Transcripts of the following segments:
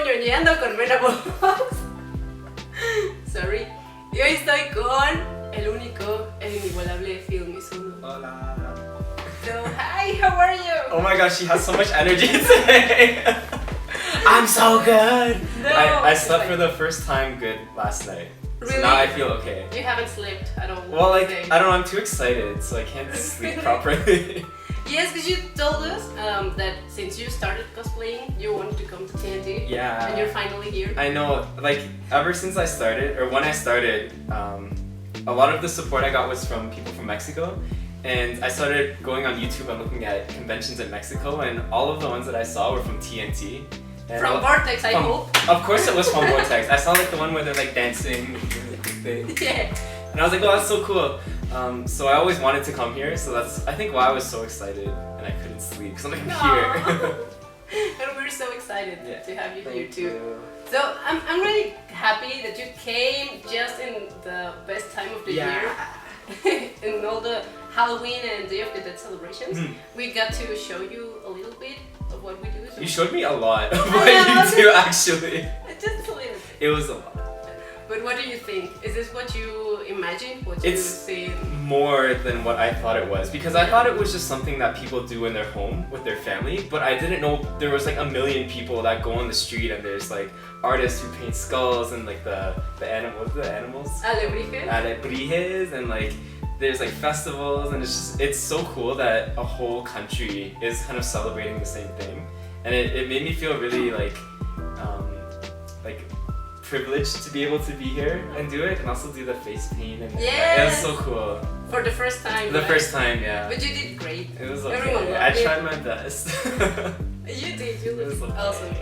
Ñoñeando con Mena. Sorry. Y hoy estoy con el único, el inigualable Mizuno. Hola. So, hi, how are you? Oh my gosh, she has so much energy today. I'm so good. No, I slept for the first time good last night. Really? So now I feel okay. You haven't slept at all. Well, like, today. I don't know, I'm too excited, so I can't sleep properly. Yes, because you told us that since you started cosplaying, you wanted to come to TNT. Yeah. And you're finally here. I know, like, ever since I started, or when I started, a lot of the support I got was from people from Mexico. And I started going on YouTube and looking at conventions in Mexico, and all of the ones that I saw were from TNT. And From Vortex, I hope. Of course it was from Vortex. I saw like the one where they're like dancing thing. Yeah. And I was like, oh, that's so cool. So I always wanted to come here, so that's I think why I was so excited and I couldn't sleep because I'm like, I'm here. And we're so excited to have you here Thank too. you. So I'm really happy that you came just in the best time of the year. In all the Halloween and Day of the Dead celebrations, we got to show you a little bit of what we do. So You showed me a lot of what you do actually. just a little bit. It was a lot. But what do you think? Is this what you imagined? What you It's see? more than what I thought it was, because I thought it was just something that people do in their home with their family, but I didn't know there was like a million people that go on the street and there's like artists who paint skulls and like the animals? Alebrijes, and like there's like festivals, and it's so cool that a whole country is kind of celebrating the same thing, and it made me feel really like privileged to be able to be here and do it, and also do the face paint, and it was so cool. For the first time. The first time, yeah. But you did great. It was okay. Everyone loved I it. tried my best. You did. You It was looked okay. awesome.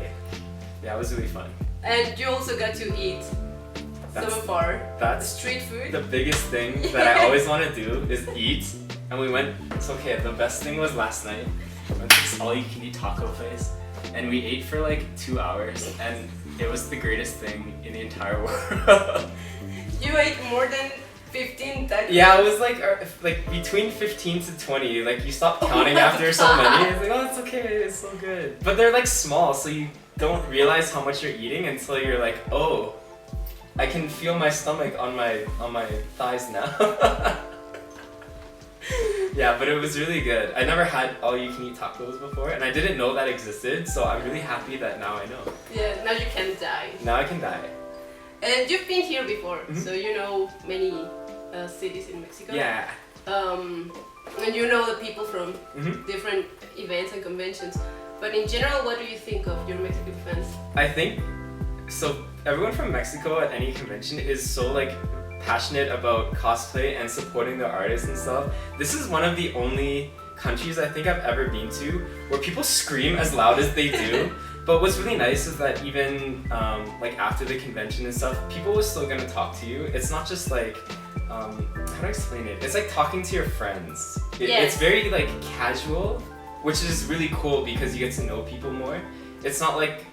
Yeah, it was really fun. And you also got to eat some of our That's street food. the biggest thing that I always want to do is eat. And we went, it's okay, the best thing was last night. We went to this all-you-can-eat taco place, and we ate for like 2 hours, and it was the greatest thing in the entire world. You ate more than 15 tacos. Yeah, it was like between 15 to 20. Like you stop counting after so many. It's like, oh, it's okay, it's so good. But they're like small, so you don't realize how much you're eating until you're like, oh, I can feel my stomach on my thighs now. Yeah, but it was really good. I never had all-you-can-eat tacos before, and I didn't know that existed, so I'm really happy that now I know. Yeah, now you can die. Now I can die. And you've been here before, so you know many cities in Mexico. Yeah. And you know the people from different events and conventions. But in general, what do you think of your Mexican fans? I think, so everyone from Mexico at any convention is so like passionate about cosplay and supporting the artists and stuff. This is one of the only countries I think I've ever been to where people scream as loud as they do. But what's really nice is that even like after the convention and stuff, people are still gonna talk to you. It's not just like, how do I explain it? It's like talking to your friends. It's very like casual, which is really cool because you get to know people more. It's not like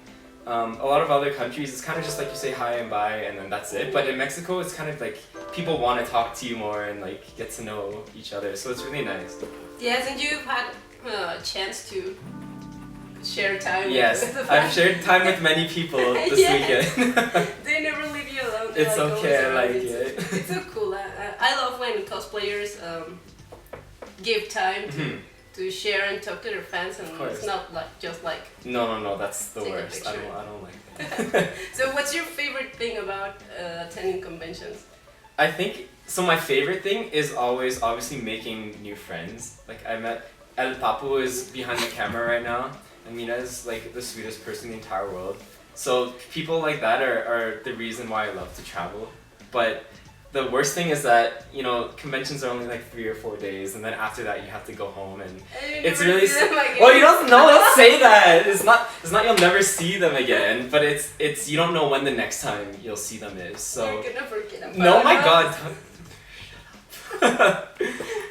a lot of other countries, it's kind of just like you say hi and bye and then that's it. But in Mexico, it's kind of like people want to talk to you more and like get to know each other. So it's really nice. Yes, and you've had a chance to share time Yes, with the I've shared time with many people this weekend. They never leave you alone. It's like, okay, I like it. It's so cool. I love when cosplayers give time to share and talk to their fans, and it's not like just like No, that's the take a worst. I picture. don't like that. So what's your favorite thing about attending conventions? I think, so my favorite thing is always obviously making new friends. Like I met, El Papu is behind the camera right now, and Mena is like the sweetest person in the entire world. So people like that are the reason why I love to travel. But the worst thing is that, you know, conventions are only like 3 or 4 days, and then after that you have to go home, and it's really well, you don't say that. It's not you'll never see them again, but it's you don't know when the next time you'll see them is. So you're gonna forget about no, my God.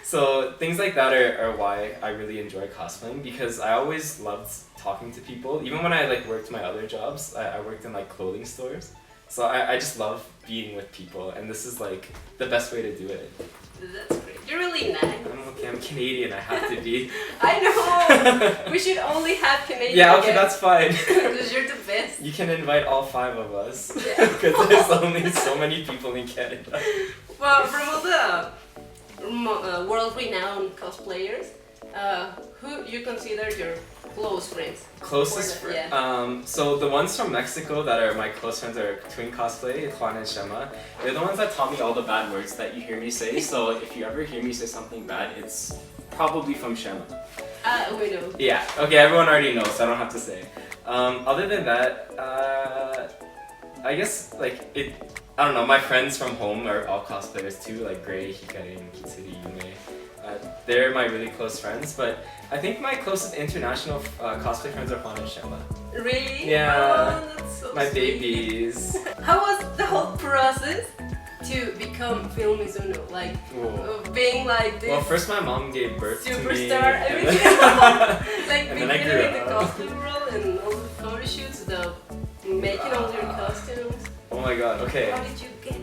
So things like that are why I really enjoy cosplaying, because I always loved talking to people. Even when I like worked my other jobs, I worked in like clothing stores. So I just love being with people, and this is like the best way to do it. That's great. You're really nice. I'm Canadian, I have to be. I know! We should only have Canadian. Yeah, okay, that's fine. Because you're the best. You can invite all 5 of us. Yeah. Because there's only so many people in Canada. Well, from all the world-renowned cosplayers, who you consider your close friends? Closest friends? Yeah. So the ones from Mexico that are my close friends are Twin Cosplay, Juan and Shema. They're the ones that taught me all the bad words that you hear me say. So if you ever hear me say something bad, it's probably from Shema. We know. Yeah, okay, everyone already knows, so I don't have to say. Other than that, I guess I don't know, my friends from home are all cosplayers too, like Gray, Hikarin, Kitsuri, Yume. They're my really close friends, but I think my closest international cosplay friends are Juan and Shema. Really? Yeah. Oh, that's so My sweet. babies. How was the whole process to become Film Mizuno? Like, being like this. Well, first my mom gave birth to me. Superstar, and everything. Like and beginning then I grew in the up. costume world and all the photo shoots, the making all your costumes. Oh my god, okay. How did you get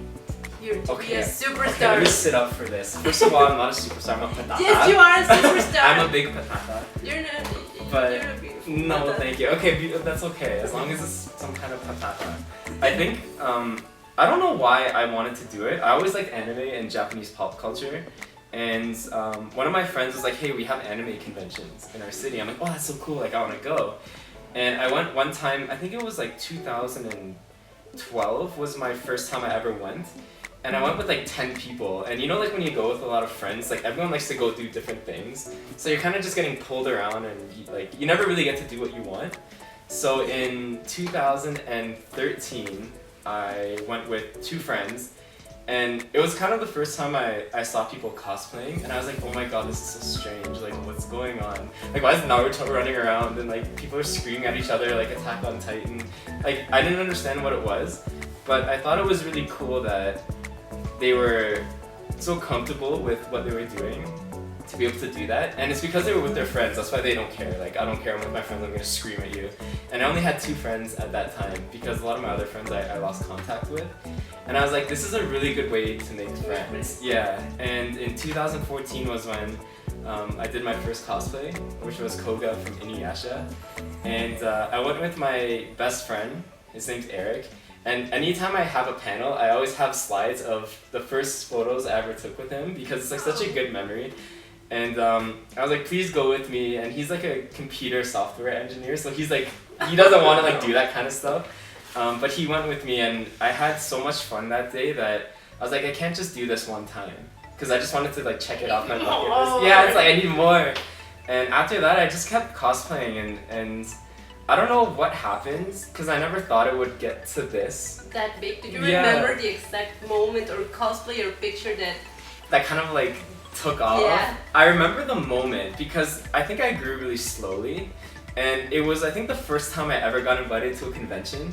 here to be Okay. a Okay, superstar? let me sit up for this. First of all, I'm not a superstar, I'm a patata. Yes, you are a superstar. I'm a big patata. You're not. But you're a beautiful. no, patata. thank you. Okay, that's okay, as long as it's some kind of patata. I think, I don't know why I wanted to do it. I always liked anime and Japanese pop culture. And one of my friends was like, hey, we have anime conventions in our city. I'm like, oh, that's so cool, like I want to go. And I went one time, I think it was like 2012 was my first time I ever went. And I went with like 10 people. And you know, like when you go with a lot of friends, like everyone likes to go do different things. So you're kind of just getting pulled around and you never really get to do what you want. So in 2013, I went with 2 friends. And it was kind of the first time I saw people cosplaying, and I was like, oh my god, this is so strange, like what's going on? Like why is Naruto running around and like people are screaming at each other like Attack on Titan? Like I didn't understand what it was, but I thought it was really cool that they were so comfortable with what they were doing to be able to do that. And it's because they were with their friends, that's why they don't care. Like I don't care, I'm with my friends, I'm gonna scream at you. And I only had 2 friends at that time because a lot of my other friends I lost contact with. And I was like, this is a really good way to make friends. Yeah, and in 2014 was when I did my first cosplay, which was Koga from Inuyasha. And I went with my best friend, his name's Eric. And anytime I have a panel, I always have slides of the first photos I ever took with him because it's like such a good memory. And I was like, please go with me. And he's like a computer software engineer, so he's like, he doesn't want to like do that kind of stuff. But he went with me, and I had so much fun that day that I was like, I can't just do this one time, because I just wanted to like check it off my bucket list. Yeah, it's like I need more. And after that, I just kept cosplaying, and I don't know what happened, because I never thought it would get to this. That big? Did you remember the exact moment or cosplay or picture that kind of like took off? Yeah. I remember the moment because I think I grew really slowly, and it was I think the first time I ever got invited to a convention.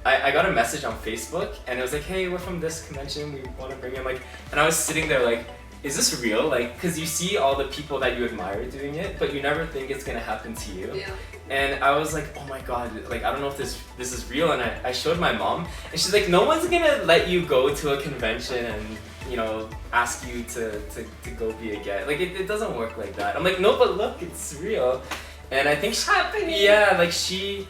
I got a message on Facebook and it was like, hey, we're from this convention, we want to bring in and I was sitting there like, is this real? Like, because you see all the people that you admire doing it, but you never think it's gonna happen to you. Yeah. And I was like, oh my god, like I don't know if this is real. And I showed my mom, and she's like, no one's gonna let you go to a convention and ask you to go be a guest. Like it doesn't work like that. I'm like, no, but look, it's real. And I think yeah, like she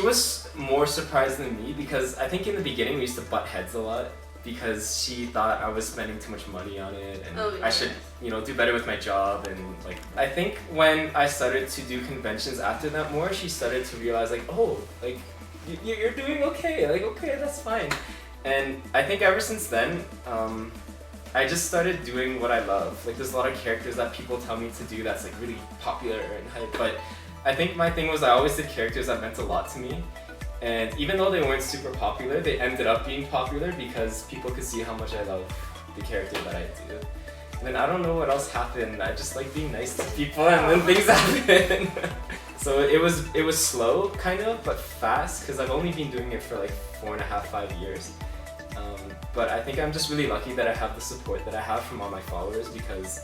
was more surprised than me because I think in the beginning we used to butt heads a lot because she thought I was spending too much money on it and I should, do better with my job. And like, I think when I started to do conventions after that more, she started to realize like, oh, like you're doing okay, like okay, that's fine. And I think ever since then, I just started doing what I love. Like there's a lot of characters that people tell me to do that's like really popular and hype, but I think my thing was I always did characters that meant a lot to me. And even though they weren't super popular, they ended up being popular because people could see how much I love the character that I do. And then I don't know what else happened. I just like being nice to people and then things happen. So it was slow kind of, but fast because I've only been doing it for like 4.5, 5 years. But I think I'm just really lucky that I have the support that I have from all my followers because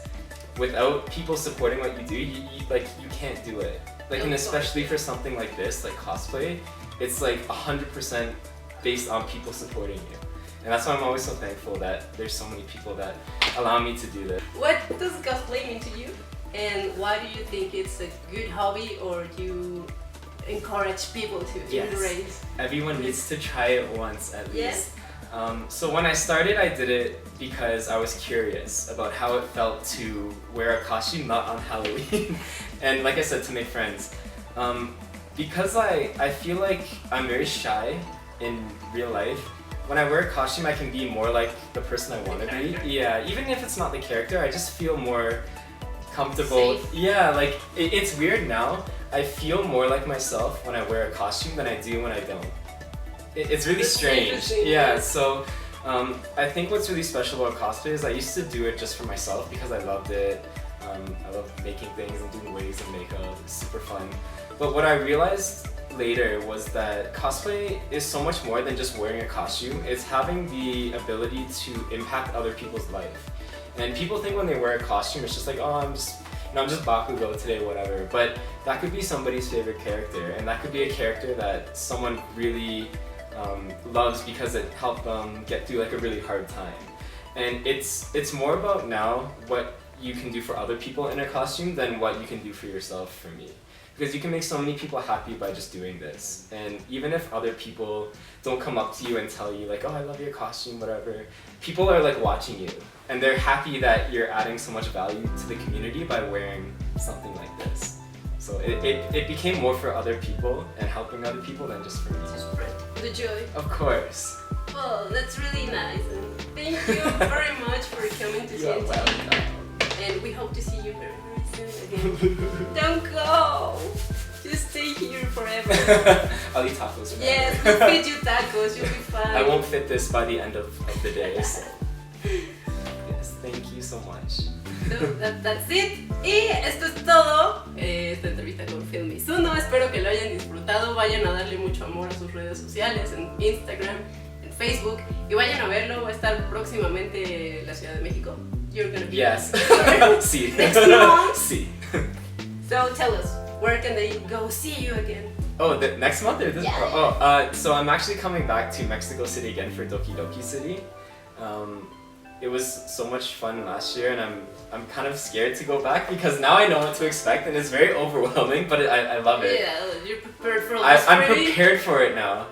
without people supporting what you do, you can't do it. Like, and especially for something like this, like cosplay, it's like 100% based on people supporting you. And that's why I'm always so thankful that there's so many people that allow me to do this. What does cosplay mean to you? And why do you think it's a good hobby, or do you encourage people to embrace? Everyone needs to try it once at least. So when I started, I did it because I was curious about how it felt to wear a costume not on Halloween. And like I said, to make friends. Because I feel like I'm very shy in real life. When I wear a costume, I can be more like the person I want to be. Yeah, even if it's not the character, I just feel more comfortable. Safe. Yeah, like it's weird now. I feel more like myself when I wear a costume than I do when I don't. It's really strange. Yeah, so I think what's really special about cosplay is I used to do it just for myself because I loved it. I love making things and doing wigs and makeup. It's super fun. But what I realized later was that cosplay is so much more than just wearing a costume. It's having the ability to impact other people's life. And people think when they wear a costume, it's just like, oh, I'm just Bakugo today, whatever. But that could be somebody's favorite character, and that could be a character that someone really loves because it helped them get through like a really hard time. And it's more about now what you can do for other people in a costume than what you can do for yourself, for me. Because you can make so many people happy by just doing this. And even if other people don't come up to you and tell you like, oh, I love your costume, whatever, people are like watching you. And they're happy that you're adding so much value to the community by wearing something like this. So it became more for other people and helping other people than just for me. To spread the joy. Of course. Well, that's really nice. And thank you very much for coming to You're TNT. welcome. And we hope to see you very, very soon again. Don't go! Just stay here forever. I'll eat tacos. Yes, we'll feed you tacos, you'll be fine. I won't fit this by the end of the day. So. Yes, thank you so much. So that's it. Y esto es todo. Esta entrevista con Mizuno. Espero que lo hayan disfrutado. Vayan a darle mucho amor a sus redes sociales, en Instagram, en Facebook. Y vayan a verlo. Va a estar próximamente en la Ciudad de México. You're gonna be Yes. Sí. next month. Sí. So tell us, where can they go see you again? Oh, the next month or this? Yeah. So I'm actually coming back to Mexico City again for Doki Doki City. It was so much fun last year, and I'm kind of scared to go back because now I know what to expect, and it's very overwhelming. But I love it. Yeah, you're prepared for less. I'm prepared for it now.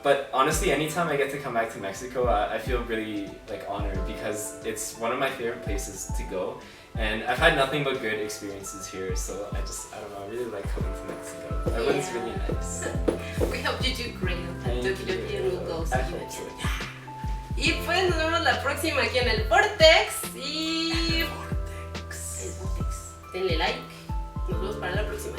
But honestly, anytime I get to come back to Mexico, I feel really like honored because it's one of my favorite places to go, and I've had nothing but good experiences here. So I don't know, I really like coming to Mexico. Everyone's really nice. We hope you do great at Doki Doki, and we'll go see I you hope so. again. Y pues nos vemos la próxima aquí en el Vortex y... Vortex. El Vortex. Denle like. Nos vemos para la próxima.